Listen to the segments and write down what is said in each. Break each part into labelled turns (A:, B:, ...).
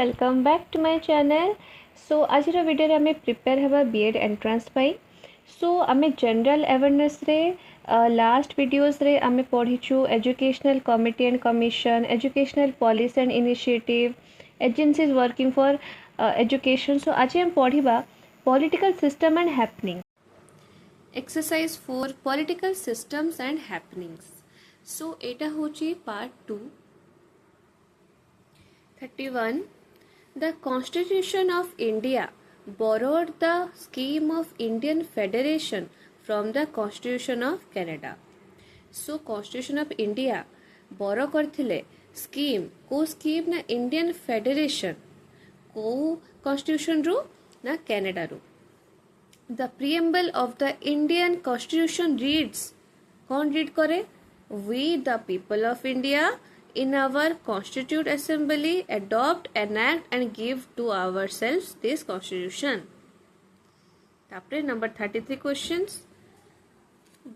A: Welcome back to my channel. So आज video आम prepare हवा B.Ed एंट्रांस पाई। सो आम जनरल अवेयरनेस रे लास्ट वीडियोस रे आम पढ़ीचु educational committee and commission, educational policy and initiative, agencies working for education. So आज हम पढ़ा political system and happening. Exercise 4 political systems and happenings. So एटा होची part 2। 31. The Constitution of India borrowed the scheme of Indian Federation from the Constitution of Canada. So Constitution of India borrow करथिले scheme को scheme ना Indian Federation को Constitution रू ना Canada रू। The preamble of the Indian Constitution reads, कौन read करे? We the people of India in our constitute assembly adopt, enact and give to ourselves this constitution. Tapre number 33 questions.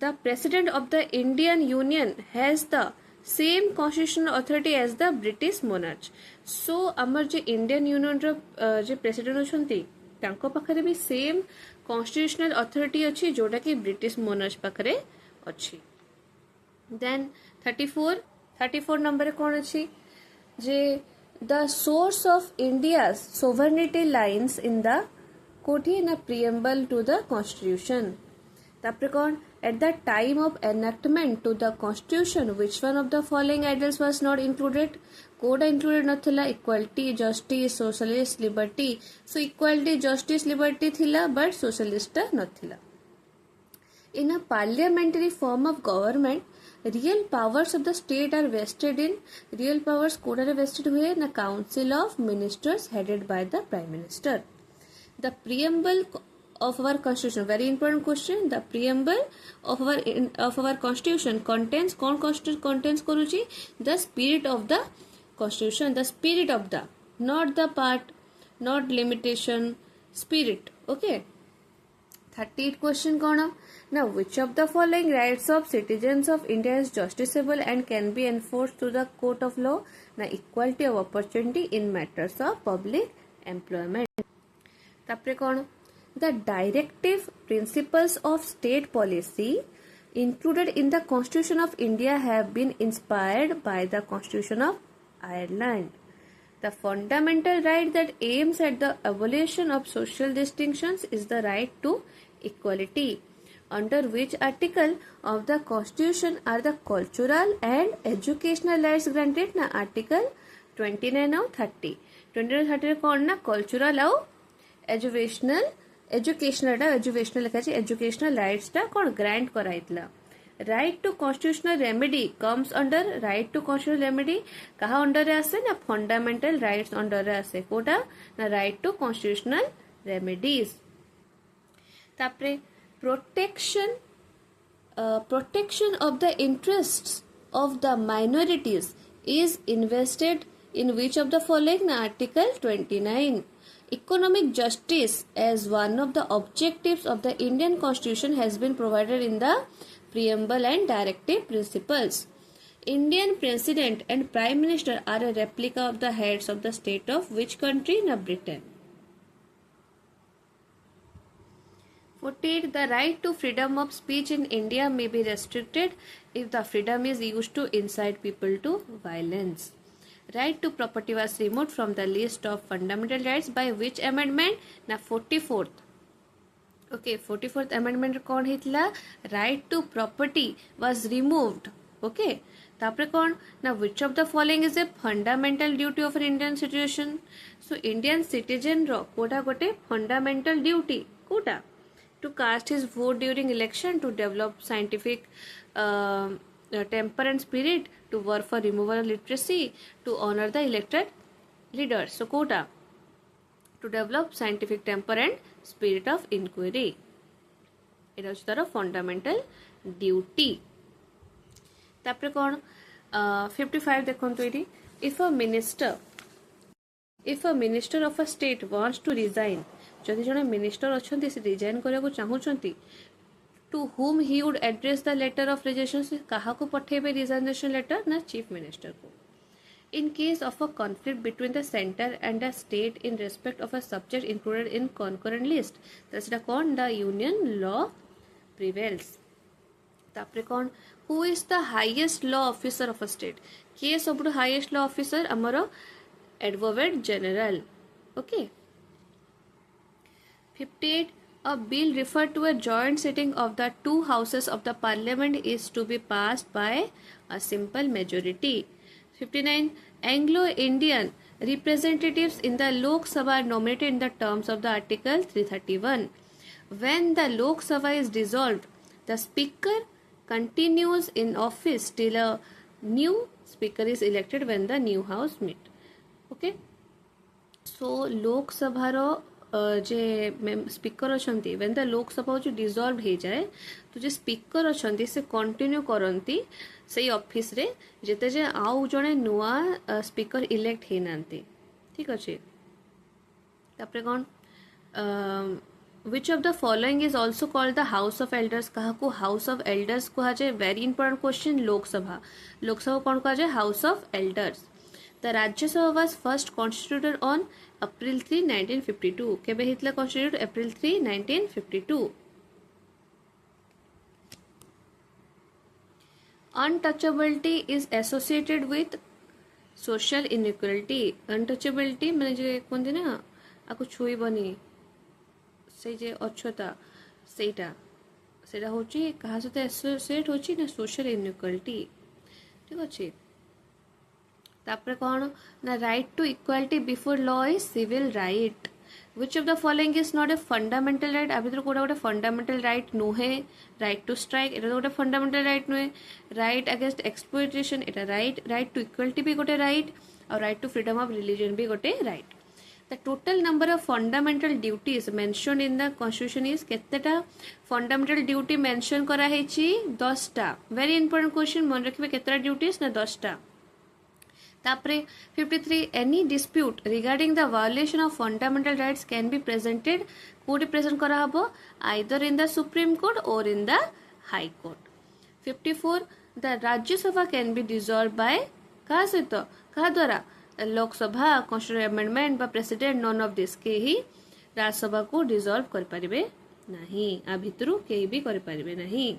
A: The president of the Indian Union has the same constitutional authority as the British monarch. So amar je Indian Union ro je president अछंती तांको पाखरे भी same constitutional authority अछि जोटा कि British monarch पाखरे अछि। Then 34 number कौन अच्छी जे the source of India's sovereignty lines in the कोठी ना प्रिएम्बल टू द कॉन्स्टिट्यूशन। तापर कौन at the time of enactment to the constitution which one of the following ideals was not included? कोडा included नथिला equality, justice, socialist, liberty. So equality, justice, liberty थिला but socialist नथिला। In a parliamentary form of government, real powers of the state are vested in real powers code vested हुए na council of ministers headed by the prime minister. The preamble of our constitution, very important question. The preamble of our constitution contains contains करूची the spirit of the constitution, the spirit of the, not the part, not limitation, spirit. Okay. 38 question कौन? Now which of the following rights of citizens of India is justiciable and can be enforced through the court of law? Now equality of opportunity in matters of public employment. तापरे कौन? The directive principles of state policy included in the Constitution of India have been inspired by the Constitution of Ireland. The fundamental right that aims at the abolition of social distinctions is the right to equality. Under which article of the Constitution are the cultural and educational rights granted? ना article 29 और 30. 29 और 30 कौन ना cultural और educational लिखा है educational rights टा कौन grant कराइतला। Right to constitutional remedy comes under right to constitutional remedy कहाँ under रे आसे ना fundamental rights under रे आसे कोटा ना right to constitutional remedies। तापरे protection of the interests of the minorities is invested in which of the following? Article 29. Economic justice as one of the objectives of the Indian Constitution has been provided in the preamble and directive principles. Indian President and Prime Minister are a replica of the heads of the state of which country? Britain. 48. The right to freedom of speech in India may be restricted if the freedom is used to incite people to violence. Right to property was removed from the list of fundamental rights by which amendment? Na 44th. Okay, 44th amendment कौन हितला? Right to property was removed. Okay. तापरे कौन ना which of the following is a fundamental duty of an Indian citizen? So Indian citizen रो कोटा गोटे fundamental duty Kota to cast his vote during election, to develop scientific temper and spirit, to work for removal of literacy, to honor the elected leaders. So quota to develop scientific temper and spirit of inquiry. এটা হচ্ছে তার fundamental duty. তারপরে কোন 55 দেখুন তো এটি if a minister of a state wants to resign, যদি জনে মিনিস্টার অছন্তি সে রিজাইন କରିବାକୁ ଚାହୁଁଛନ୍ତି, to whom he would address the letter of resignation, କାହାକୁ ପଠେଇବେ ରିଜାଇନେସନ ଲେଟର? ନା ଚିଫ ମିନିଷ୍ଟର କୁ। In case of a conflict between the center and the state in respect of a subject included in concurrent list, that's the con the union law prevails. तापरे कौन who is the highest law officer of a state किए सब highest law officer आमर advocate general okay 58 a bill referred to a joint sitting of the two houses of the parliament is to be passed by a simple majority. 59 Anglo-Indian representatives in the Lok Sabha are nominated in the terms of the article 331. When the Lok Sabha is dissolved, the speaker continues in office till a new speaker is elected when the new house meet. Okay, so Lok Sabha ro J speaker अच्छा when the Lok Sabha जो dissolved हो जाए तो जो speaker अच्छा से continue करती से ऑफिस रे जेते जे आउ जड़े नुआ स्पीकर इलेक्ट होना ठीक अच्छे तापरे कौन विच of the following is also called the house of elders क्या हाउस ऑफ एल्डर्स कह जाए वेरी इंपोर्टेंट क्वेश्चन लोकसभा कौन कह जाए house of elders The Rajya Sabha was first constituted on April 3, 1952. केबे हितला constituted April 3, 1952. Untouchability is associated with social inequality. Untouchability माने जे कोन ना आको छुई बनी से जे अछता सेटा होची कहा सते एसोसिएट होची ना सोशल इनइक्वालिटी ठीक अछि तापरे कौन ना right to equality before law is civil right which of the following is not a fundamental right आ भीतर कोटा गोटे फंडामेंटल राइट नुहे राइट टू स्ट्राइक एटा गोटे फंडामेंटल राइट नुहे राइट अगेंस्ट एक्सप्लॉयटेशन एटा राइट टू इक्वालिटी भी गोटे राइट और right to freedom of religion भी गोटे right the total number of fundamental duties mention in the constitution is केतेटा फंडामेंटल ड्यूटी मेंशन करा हेची 10टा वेरी इंपोर्टेंट क्वेश्चन मन रखिबे केतेटा ड्यूटीज ना 10टा तापरे 53 any dispute regarding the violation of fundamental rights can be presented कोडी present करा हबो either in the supreme court or in the high court 54 the राज्य सभा can be dissolved by का सहित का द्वारा लोकसभा कॉन्स्टिट्यूशन अमेंडमेंट बा प्रेसिडेंट नॉन ऑफ दिस के ही राज्यसभा को डिसॉल्व कर परिबे नहीं आ भितरु के भी कर परिबे नहीं